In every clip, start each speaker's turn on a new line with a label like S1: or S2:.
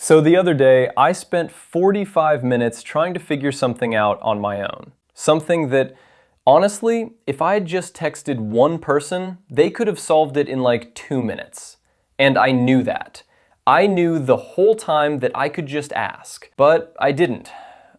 S1: So the other day, I spent 45 minutes trying to figure something out on my own. Something that, honestly, if I had just texted one person, they could have solved it in like 2 minutes. And I knew that. I knew the whole time that I could just ask. But I didn't.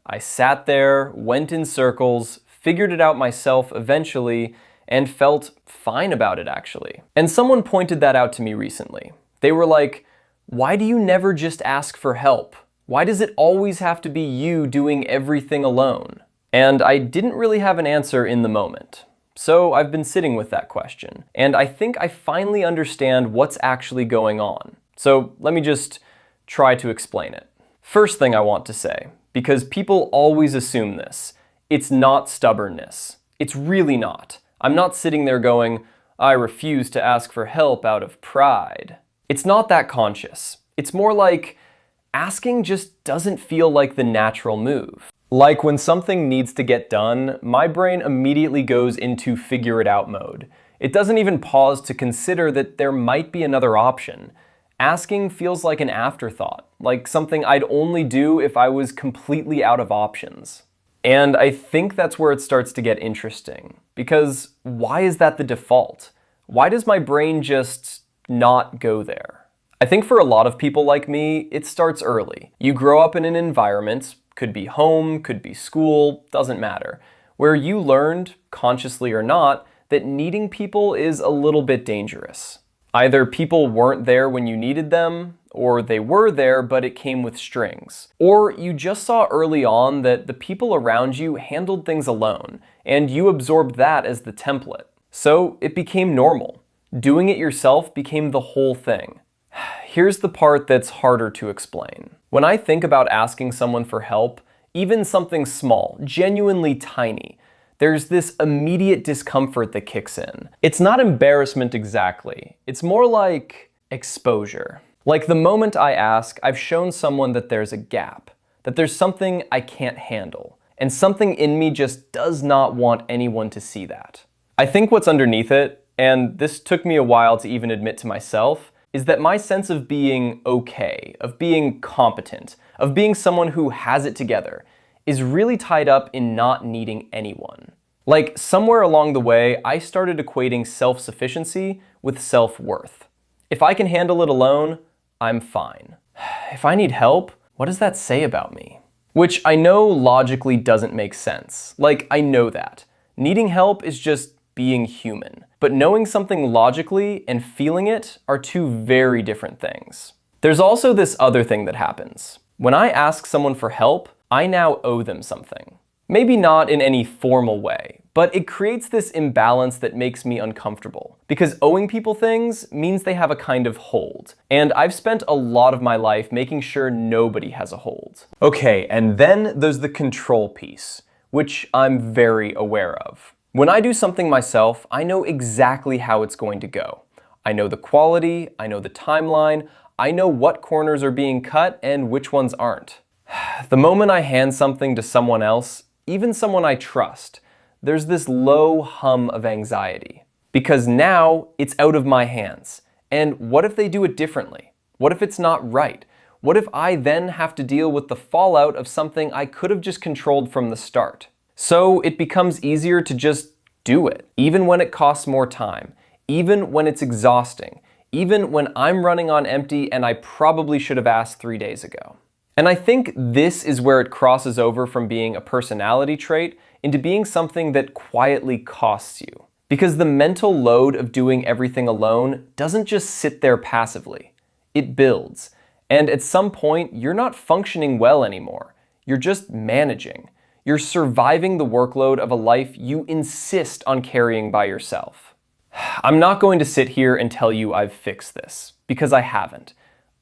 S1: I sat there, went in circles, figured it out myself eventually, and felt fine about it actually. And someone pointed that out to me recently. They were like, why do you never just ask for help? Why does it always have to be you doing everything alone? And I didn't really have an answer in the moment. So I've been sitting with that question. And I think I finally understand what's actually going on. So let me just try to explain it. First thing I want to say, because people always assume this, it's not stubbornness. It's really not. I'm not sitting there going, I refuse to ask for help out of pride. It's not that conscious. It's more like asking just doesn't feel like the natural move. Like when something needs to get done, my brain immediately goes into figure it out mode. It doesn't even pause to consider that there might be another option. Asking feels like an afterthought, like something I'd only do if I was completely out of options. And I think that's where it starts to get interesting. Because why is that the default? Why does my brain just not go there? I think for a lot of people like me, it starts early. You grow up in an environment, could be home, could be school, doesn't matter, where you learned, consciously or not, that needing people is a little bit dangerous. Either people weren't there when you needed them, or they were there but it came with strings. Or you just saw early on that the people around you handled things alone, and you absorbed that as the template. So it became normal. Doing it yourself became the whole thing. Here's the part that's harder to explain. When I think about asking someone for help, even something small, genuinely tiny, there's this immediate discomfort that kicks in. It's not embarrassment exactly. It's more like exposure. Like the moment I ask, I've shown someone that there's a gap, that there's something I can't handle, and something in me just does not want anyone to see that. I think what's underneath it, and this took me a while to even admit to myself, is that my sense of being okay, of being competent, of being someone who has it together, is really tied up in not needing anyone. Like somewhere along the way, I started equating self-sufficiency with self-worth. If I can handle it alone, I'm fine. If I need help, what does that say about me? Which I know logically doesn't make sense. Like, I know that. Needing help is just being human. But knowing something logically and feeling it are two very different things. There's also this other thing that happens. When I ask someone for help, I now owe them something. Maybe not in any formal way, but it creates this imbalance that makes me uncomfortable. Because owing people things means they have a kind of hold. And I've spent a lot of my life making sure nobody has a hold. Okay, and then there's the control piece, which I'm very aware of. When I do something myself, I know exactly how it's going to go. I know the quality, I know the timeline, I know what corners are being cut and which ones aren't. The moment I hand something to someone else, even someone I trust, there's this low hum of anxiety. Because now it's out of my hands. And what if they do it differently? What if it's not right? What if I then have to deal with the fallout of something I could have just controlled from the start? So it becomes easier to just do it, even when it costs more time, even when it's exhausting, even when I'm running on empty and I probably should have asked 3 days ago. And I think this is where it crosses over from being a personality trait into being something that quietly costs you. Because the mental load of doing everything alone doesn't just sit there passively. It builds. And at some point, you're not functioning well anymore. You're just managing. You're surviving the workload of a life you insist on carrying by yourself. I'm not going to sit here and tell you I've fixed this, because I haven't.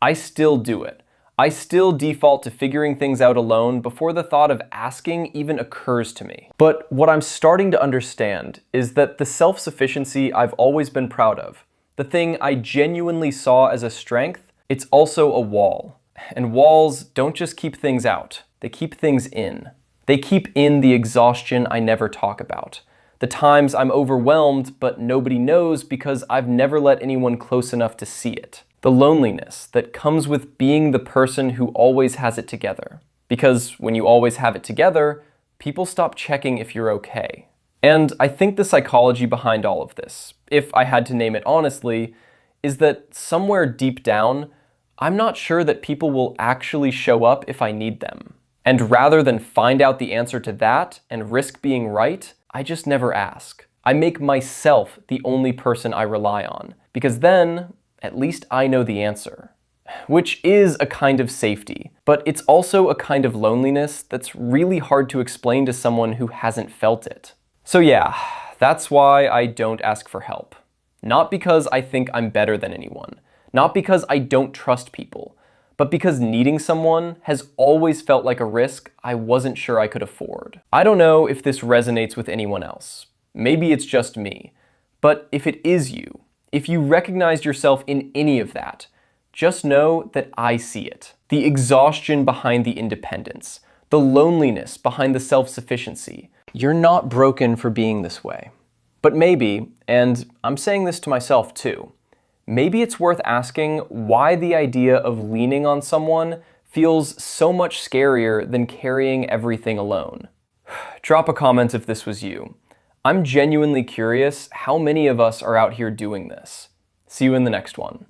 S1: I still do it. I still default to figuring things out alone before the thought of asking even occurs to me. But what I'm starting to understand is that the self-sufficiency I've always been proud of, the thing I genuinely saw as a strength, it's also a wall. And walls don't just keep things out, they keep things in. They keep in the exhaustion I never talk about. The times I'm overwhelmed but nobody knows because I've never let anyone close enough to see it. The loneliness that comes with being the person who always has it together. Because when you always have it together, people stop checking if you're okay. And I think the psychology behind all of this, if I had to name it honestly, is that somewhere deep down, I'm not sure that people will actually show up if I need them. And rather than find out the answer to that and risk being right, I just never ask. I make myself the only person I rely on, because then, at least I know the answer. Which is a kind of safety, but it's also a kind of loneliness that's really hard to explain to someone who hasn't felt it. So yeah, that's why I don't ask for help. Not because I think I'm better than anyone, not because I don't trust people, but because needing someone has always felt like a risk I wasn't sure I could afford. I don't know if this resonates with anyone else. Maybe it's just me. But if it is you, if you recognized yourself in any of that, just know that I see it. The exhaustion behind the independence, the loneliness behind the self-sufficiency. You're not broken for being this way. But maybe, and I'm saying this to myself too, maybe it's worth asking why the idea of leaning on someone feels so much scarier than carrying everything alone. Drop a comment if this was you. I'm genuinely curious how many of us are out here doing this. See you in the next one.